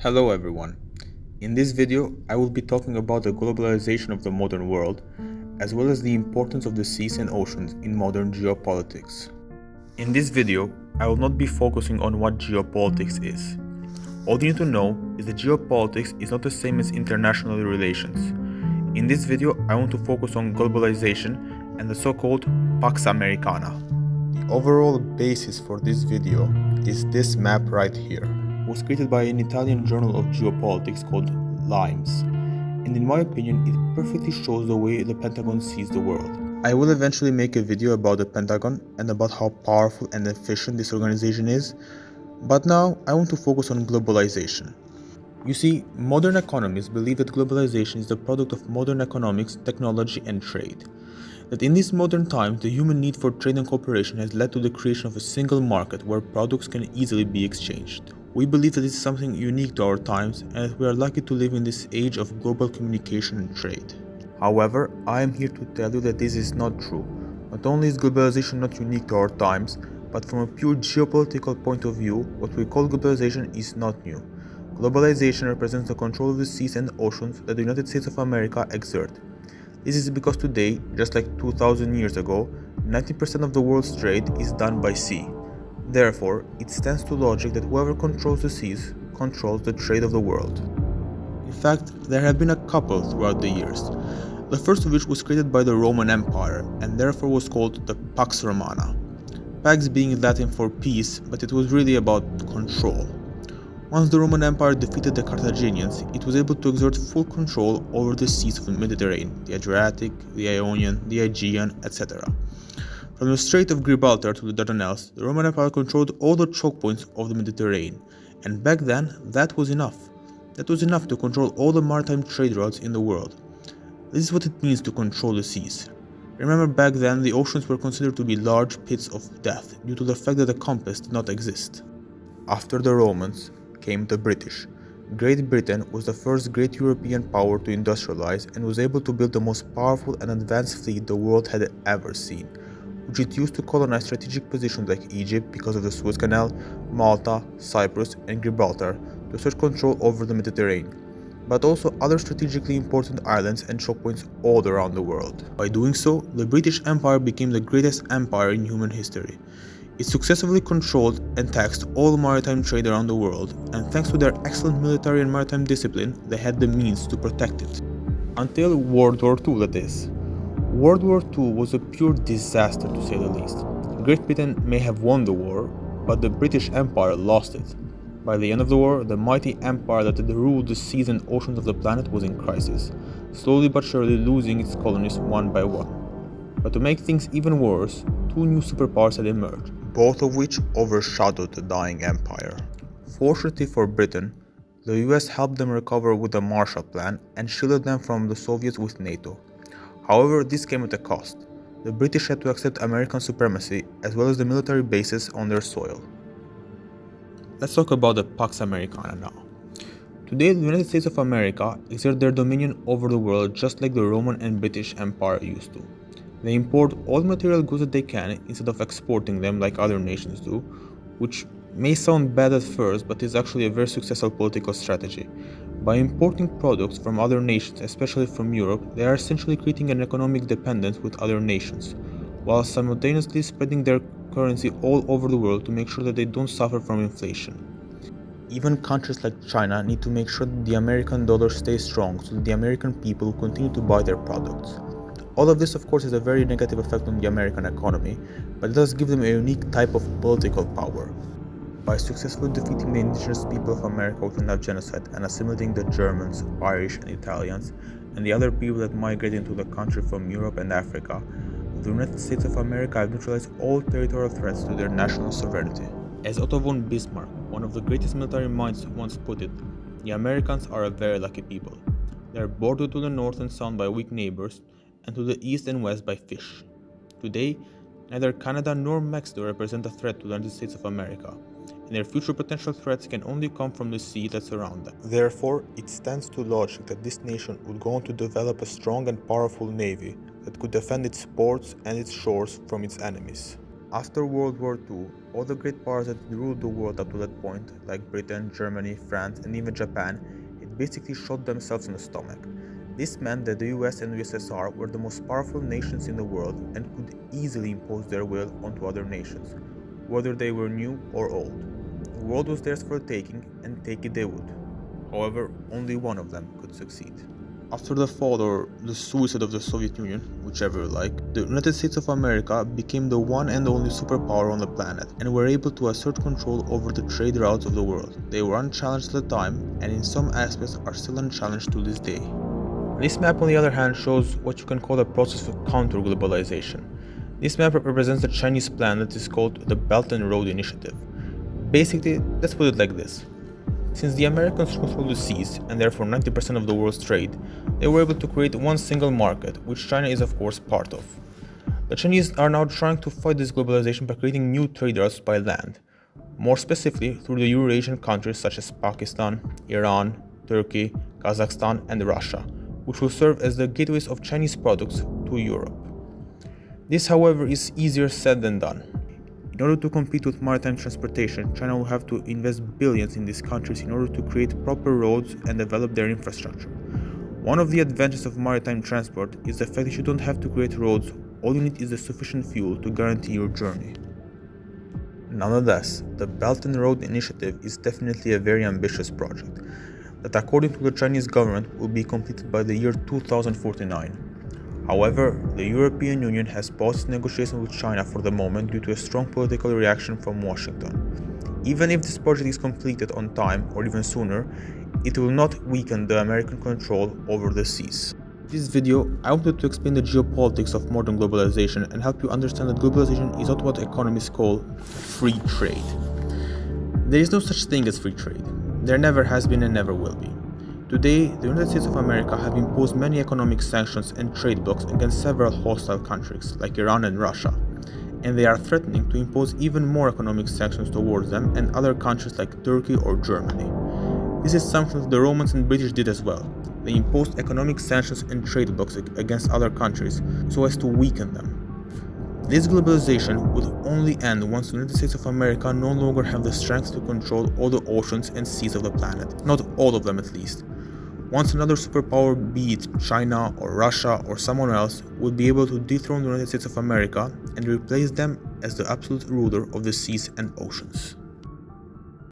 Hello everyone. In this video, I will be talking about the globalization of the modern world, as well as the importance of the seas and oceans in modern geopolitics. In this video, I will not be focusing on what geopolitics is. All you need to know is that geopolitics is not the same as international relations. In this video, I want to focus on globalization and the so-called Pax Americana. The overall basis for this video is this map right here. It was created by an Italian journal of geopolitics called Limes, and in my opinion it perfectly shows the way the Pentagon sees the world. I will eventually make a video about the Pentagon and about how powerful and efficient this organization is, but now I want to focus on globalization. You see, modern economists believe that globalization is the product of modern economics, technology, and trade. That in these modern times, the human need for trade and cooperation has led to the creation of a single market where products can easily be exchanged. We believe that this is something unique to our times and that we are lucky to live in this age of global communication and trade. However, I am here to tell you that this is not true. Not only is globalization not unique to our times, but from a pure geopolitical point of view, what we call globalization is not new. Globalization represents the control of the seas and oceans that the United States of America exert. This is because today, just like 2000 years ago, 90% of the world's trade is done by sea. Therefore, it stands to logic that whoever controls the seas controls the trade of the world. In fact, there have been a couple throughout the years, the first of which was created by the Roman Empire and therefore was called the Pax Romana. Pax being Latin for peace, but it was really about control. Once the Roman Empire defeated the Carthaginians, it was able to exert full control over the seas of the Mediterranean, the Adriatic, the Ionian, the Aegean, etc. From the Strait of Gibraltar to the Dardanelles, the Roman Empire controlled all the choke points of the Mediterranean, and back then, that was enough. That was enough to control all the maritime trade routes in the world. This is what it means to control the seas. Remember, back then, the oceans were considered to be large pits of death due to the fact that the compass did not exist. After the Romans came the British. Great Britain was the first great European power to industrialize and was able to build the most powerful and advanced fleet the world had ever seen, which it used to colonize strategic positions like Egypt because of the Suez Canal, Malta, Cyprus, and Gibraltar to assert control over the Mediterranean, but also other strategically important islands and choke points all around the world. By doing so, the British Empire became the greatest empire in human history. It successfully controlled and taxed all maritime trade around the world, and thanks to their excellent military and maritime discipline, they had the means to protect it. Until World War II, that is. World War II was a pure disaster to say the least. Great Britain may have won the war, but the British Empire lost it. By the end of the war, the mighty empire that had ruled the seas and oceans of the planet was in crisis, slowly but surely losing its colonies one by one. But to make things even worse, two new superpowers had emerged, both of which overshadowed the dying empire. Fortunately for Britain, the US helped them recover with the Marshall Plan and shielded them from the Soviets with NATO. However, this came at a cost. The British had to accept American supremacy as well as the military bases on their soil. Let's talk about the Pax Americana now. Today, the United States of America exert their dominion over the world just like the Roman and British Empire used to. They import all the material goods that they can instead of exporting them like other nations do, which may sound bad at first but is actually a very successful political strategy. By importing products from other nations, especially from Europe, they are essentially creating an economic dependence with other nations, while simultaneously spreading their currency all over the world to make sure that they don't suffer from inflation. Even countries like China need to make sure that the American dollar stays strong so that the American people will continue to buy their products. All of this, of course, has a very negative effect on the American economy, but it does give them a unique type of political power. By successfully defeating the indigenous people of America with enough genocide and assimilating the Germans, Irish, and Italians, and the other people that migrated into the country from Europe and Africa, the United States of America have neutralized all territorial threats to their national sovereignty. As Otto von Bismarck, one of the greatest military minds, once put it, the Americans are a very lucky people. They are bordered to the north and south by weak neighbors, and to the east and west by fish. Today, neither Canada nor Mexico represent a threat to the United States of America, and their future potential threats can only come from the sea that surrounds them. Therefore, it stands to logic that this nation would go on to develop a strong and powerful navy that could defend its ports and its shores from its enemies. After World War II, all the great powers that ruled the world up to that point, like Britain, Germany, France, and even Japan, had basically shot themselves in the stomach. This meant that the US and USSR were the most powerful nations in the world and could easily impose their will onto other nations, whether they were new or old. The world was theirs for the taking, and take it they would. However, only one of them could succeed. After the fall or the suicide of the Soviet Union, whichever you like, the United States of America became the one and only superpower on the planet and were able to assert control over the trade routes of the world. They were unchallenged at the time and in some aspects are still unchallenged to this day. This map on the other hand shows what you can call a process of counter-globalization. This map represents the Chinese plan that is called the Belt and Road Initiative. Basically, let's put it like this. Since the Americans control the seas, and therefore 90% of the world's trade, they were able to create one single market, which China is of course part of. The Chinese are now trying to fight this globalization by creating new trade routes by land, more specifically through the Eurasian countries such as Pakistan, Iran, Turkey, Kazakhstan, and Russia, which will serve as the gateways of Chinese products to Europe. This, however, is easier said than done. In order to compete with maritime transportation, China will have to invest billions in these countries in order to create proper roads and develop their infrastructure. One of the advantages of maritime transport is the fact that you don't have to create roads, all you need is the sufficient fuel to guarantee your journey. Nonetheless, the Belt and Road Initiative is definitely a very ambitious project that, according to the Chinese government, will be completed by the year 2049. However, the European Union has paused negotiations with China for the moment due to a strong political reaction from Washington. Even if this project is completed on time or even sooner, it will not weaken the American control over the seas. In this video, I wanted to explain the geopolitics of modern globalization and help you understand that globalization is not what economists call free trade. There is no such thing as free trade. There never has been and never will be. Today, the United States of America have imposed many economic sanctions and trade blocks against several hostile countries like Iran and Russia, and they are threatening to impose even more economic sanctions towards them and other countries like Turkey or Germany. This is something that the Romans and British did as well. They imposed economic sanctions and trade blocks against other countries so as to weaken them. This globalization will only end once the United States of America no longer have the strength to control all the oceans and seas of the planet, not all of them at least. Once another superpower, be it China or Russia or someone else, would be able to dethrone the United States of America and replace them as the absolute ruler of the seas and oceans.